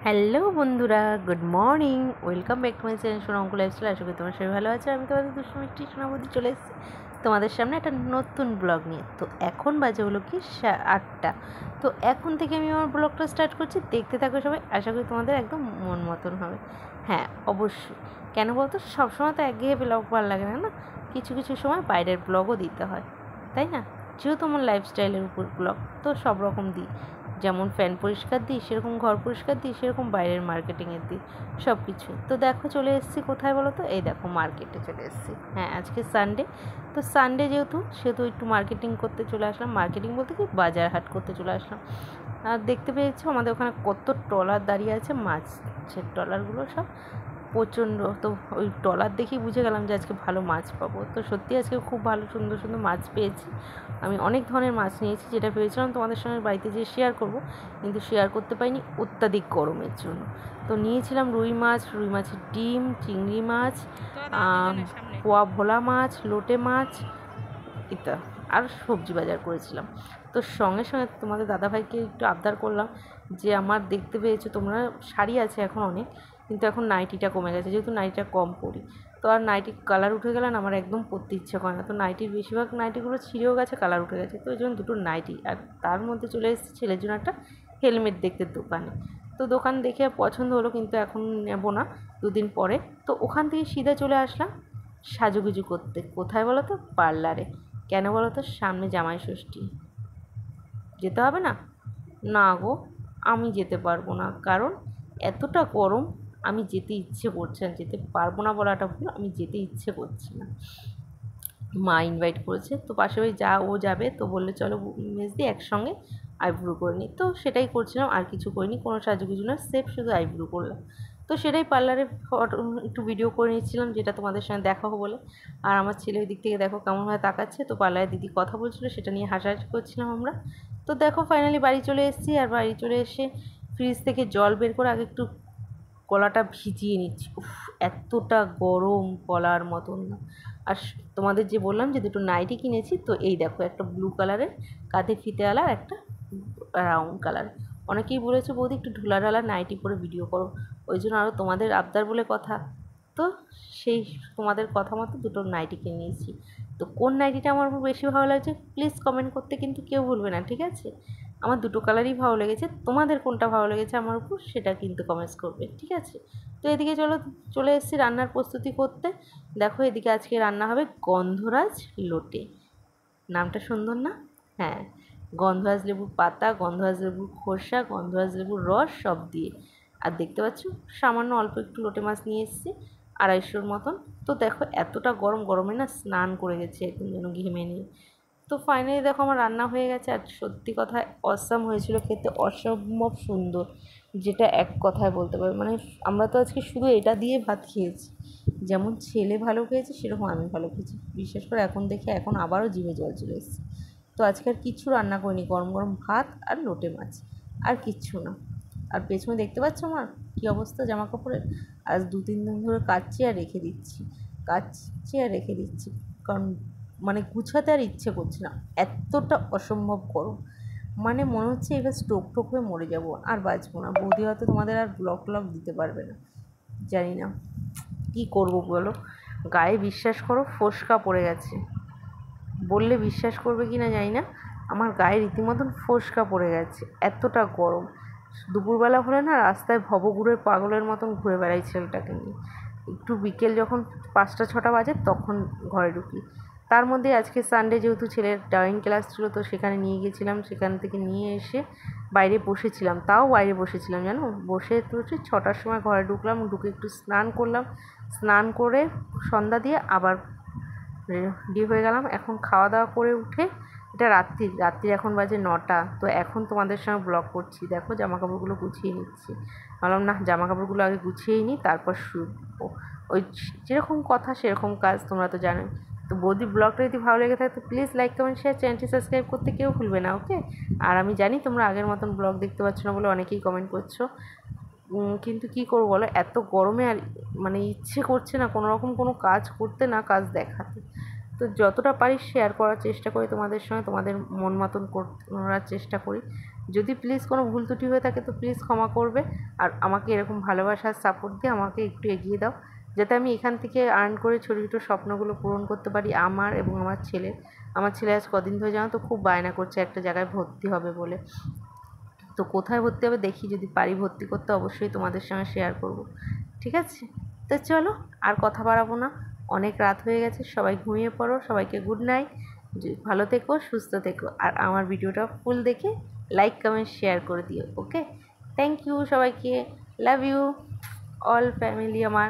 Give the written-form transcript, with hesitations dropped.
Hello বন্ধুরা, good morning. Welcome back to my channel সোনাঙ্কুল lifestyle. আশা করি তোমার সবাই ভালো আছে। আমি তোমাদের দুষ্টু মিষ্টি সোনাবতী চলে এসেছি তোমাদের সামনে একটা নতুন ব্লগ নিয়ে। তো এখন বাজে হলো কি 8টা। তো এখন থেকে আমি আমার ব্লগটা স্টার্ট করছি, দেখতে থাকো সবাই। আশা করি তোমাদের একদম মন মতন হবে। হ্যাঁ, অবশ্যই। কেন বলতো, সবসময় তো একঘেয়ে ব্লগ ভালো লাগে না, না? কিছু কিছু সময় বাইরের ব্লগও দিতে হয়, তাই না? যেহেতু আমার লাইফস্টাইলের উপর ব্লগ, তো সব রকম দিই। যেমন ফ্যান পরিষ্কার দিই, সেরকম ঘর পরিষ্কার দিই, সেরকম বাইরের মার্কেটিংয়ের দিই, সব কিছু। তো দেখো চলে এসেছি কোথায় বলো তো, এই দেখো মার্কেটে চলে এসেছি। হ্যাঁ, আজকে সানডে। তো সানডে সেহেতু একটু মার্কেটিং করতে চলে আসলাম। মার্কেটিং বলতে কি, বাজার হাট করতে চলে আসলাম। আর দেখতে পেয়েছো আমাদের ওখানে কত ট্রলার দাঁড়িয়ে আছে, মাছের ট্রলারগুলো সব প্রচণ্ড। তো ওই ট্রলার দেখেই বুঝে গেলাম যে আজকে ভালো মাছ পাবো। তো সত্যি আজকে খুব ভালো সুন্দর সুন্দর মাছ পেয়েছি। আমি অনেক ধরনের মাছ নিয়েছি, যেটা ভেবেছিলাম তোমাদের সঙ্গে বাড়িতে যেয়ে শেয়ার করব, কিন্তু শেয়ার করতে পারিনি অত্যাধিক গরমের জন্য। তো নিয়েছিলাম রুই মাছের ডিম, চিংড়ি মাছ, পোয়া ভোলা মাছ, লোটে মাছ, এটা আর সবজি বাজার করেছিলাম। তো সঙ্গে সঙ্গে তোমাদের দাদাভাইকে একটু আবদার করলাম যে আমার দেখতে পেয়েছো তোমরা, শাড়ি আছে এখন অনেক, কিন্তু এখন নাইটিটা কমে গেছে, যেহেতু নাইটিটা কম পরি। তো আর নাইটির কালার উঠে গেলে না, আমার একদম পরতে ইচ্ছে করে না। তো নাইটির বেশিরভাগ নাইটিগুলো ছিঁড়েও গেছে, কালার উঠে গেছে। তো ওই জন্য দুটো নাইটি, আর তার মধ্যে চলে এসেছে ছেলের জন্য একটা হেলমেট দেখতে দোকানে। তো দোকান দেখে পছন্দ হলো, কিন্তু এখন নেব না, দুদিন পরে। তো ওখান থেকে সিধা চলে আসলাম সাজুগুজু করতে। কোথায় বলো তো, পার্লারে। কেন বলো তো, সামনে জামাই ষষ্ঠী, যেতে হবে না? না গো, আমি যেতে পারবো না, কারণ এতটা গরম। আমি যেতে ইচ্ছে করছে না, যেতে পারবো না বলাটা ভুল, আমি যেতে ইচ্ছে করছে না। মা ইনভাইট করেছে, তো পাশে ওই ও যাবে, তো বললে চলো মেজদি একসঙ্গে আইব্রো করে নিই। তো সেটাই করছিলাম, আর কিছু করিনি, কোনো সাজুগুজু না, সেফ শুধু আইব্রো করলাম। তো সেটাই পার্লারে ফটো একটু ভিডিও করে নিচ্ছিলাম, যেটা তোমাদের সঙ্গে দেখাবো বলে। আর আমার ছেলে ওই দিক থেকে দেখো কেমনভাবে তাকাচ্ছে। তো পার্লারে দিদি কথা বলছিল, সেটা নিয়ে হাসাহাসি করছিলাম আমরা। তো দেখো ফাইনালি বাড়ি চলে এসেছি। আর বাড়ি চলে এসে ফ্রিজ থেকে জল বের করে আগে একটু গলাটা ভিজিয়ে নিচ্ছি। উফ, এতটা গরম বলার মতন না। আর তোমাদের যে বললাম যে দুটো নাইটি কিনেছি, তো এই দেখো একটা ব্লু কালারের কাঁধে ফিতেওয়ালা, একটা রাউন্ড কালার। অনেকেই বলেছে বৌদি একটু ঢোলা নাইটি পরে ভিডিও করো, ওই জন্য আরও তোমাদের আবদার বলে কথা। তো সেই তোমাদের কথা মতো দুটো নাইটি কিনে নিয়েছি। তো কোন নাইটিটা আমার বেশি ভালো লাগছে প্লিজ কমেন্ট করতে কিন্তু কেউ ভুলবে না, ঠিক আছে? আমার দুটো কালারই ভালো লেগেছে, তোমাদের কোনটা ভালো লেগেছে আমার উপর সেটা কিন্তু কমেন্টস করবে, ঠিক আছে? তো এদিকে চলে এসেছি রান্নার প্রস্তুতি করতে। দেখো এদিকে আজকে রান্না হবে গন্ধরাজ লোটে। নামটা সুন্দর না? হ্যাঁ, গন্ধরাজ লেবুর পাতা, গন্ধরাজ লেবুর খোসা, গন্ধরাজ লেবুর রস সব দিয়ে। আর দেখতে পাচ্ছ সামান্য অল্প একটু লোটে মাছ নিয়ে এসেছি, 250 মতন। তো দেখো এতটা গরমে না স্নান করে গেছে একদম যেন ঘেমে নিয়ে। তো ফাইনালি দেখো আমার রান্না হয়ে গেছে, আর সত্যি কথা অসাম হয়েছিল খেতে, অসম্ভব সুন্দর, যেটা এক কথায় বলতে পারবে। মানে আমরা তো আজকে শুধু এটা দিয়ে ভাত খেয়েছি, যেমন ছেলে ভালো খেয়েছে সেরকম আমি ভালো খেয়েছি। বিশেষ করে এখন দেখে এখন আবারও জিভে জল চলে এসেছে। তো আজকে আর কিচ্ছু রান্না করিনি, গরম গরম ভাত আর লোটে মাছ, আর কিচ্ছু না। আর পেছনে দেখতে পাচ্ছ আমার কী অবস্থা জামা কাপড়ের। আজ 2-3 দিন ধরে কাচছি আর রেখে দিচ্ছি, কারণ মানে গুছাতে আর ইচ্ছে করছে না, এতটা অসম্ভব গরম। মানে মনে হচ্ছে এবার টোক হয়ে মরে যাব, আর বাঁচবো না। বৌদি হয়তো তোমাদের আর ব্লগ দিতে পারবে না, জানি না কী করবো বলো। গায়ে বিশ্বাস করো ফোস্কা পড়ে গেছে, বললে বিশ্বাস করবে কি না জানি না, আমার গায়ে রীতিমতন ফোস্কা পড়ে গেছে, এতটা গরম। দুপুরবেলা হলে না রাস্তায় ভবঘুরে পাগলের মতন ঘুরে বেড়াই ছেলেটাকে নিয়ে। একটু বিকেল যখন 5টা-6টা বাজে তখন ঘরে ঢুকি। তার মধ্যে আজকে সানডে, যেহেতু ছেলের ড্রয়িং ক্লাস ছিল, তো সেখানে নিয়ে গেছিলাম। সেখান থেকে নিয়ে এসে বাইরে বসেছিলাম, তাও বাইরে বসেছিলাম জানো। বসে তো 6টার সময় ঘরে ঢুকলাম, ঢুকে একটু স্নান করলাম, স্নান করে সন্ধ্যা দিয়ে আবার রেডি হয়ে গেলাম। এখন খাওয়া দাওয়া করে উঠে, এটা রাত্রির এখন বাজে 9টা। তো এখন তোমাদের সঙ্গে ব্লগ করছি। দেখো জামাকাপড়গুলো গুছিয়ে নিচ্ছি, ভাবলাম না জামাকাপড়গুলো আগে গুছিয়েই নিই, তারপর শুবো। ওই যেরকম কথা সেরকম কাজ, তোমরা তো জানোই। তো বৌদির ব্লগটা যদি ভালো লেগে থাকে তো প্লিজ লাইক কমেন্ট শেয়ার, চ্যানেলটি সাবস্ক্রাইব করতে কেউ ভুলবে না, ওকে? আর আমি জানি তোমরা আগের মতন ব্লগ দেখতে পাচ্ছ না বলে অনেকেই কমেন্ট করছো, কিন্তু কী করবো বলো, এত গরমে আর মানে ইচ্ছে করছে না কোনো রকম কোনো কাজ করতে, না কাজ দেখাতে। তো যতটা পারি শেয়ার করার চেষ্টা করি তোমাদের সঙ্গে, তোমাদের মন মতন করার চেষ্টা করি। যদি প্লিজ কোনো ভুল ত্রুটি হয়ে থাকে তো প্লিজ ক্ষমা করবে, আর আমাকে এরকম ভালোবাসার সাপোর্ট দিয়ে আমাকে একটু এগিয়ে দাও, যাতে আমি এখান থেকে আর্ন করে ছোটো ছোটো স্বপ্নগুলো পূরণ করতে পারি আমার এবং আমার ছেলে। আমার ছেলে আজ কদিন ধরে জানো তো খুব বায়না করছে একটা জায়গায় ভর্তি হবে বলে। তো কোথায় ভর্তি হবে দেখি, যদি পারি ভর্তি করতে অবশ্যই তোমাদের সঙ্গে শেয়ার করব, ঠিক আছে? তো চলো আর কথা বাড়াবো না, অনেক রাত হয়ে গেছে, সবাই ঘুমিয়ে পড়ো, সবাইকে গুড নাইট, ভালো থেকো, সুস্থ থেকো, আর আমার ভিডিওটা ফুল দেখে লাইক কমেন্ট শেয়ার করে দিও। ওকে, থ্যাংক ইউ সবাইকে, লাভ ইউ অল ফ্যামিলি আমার।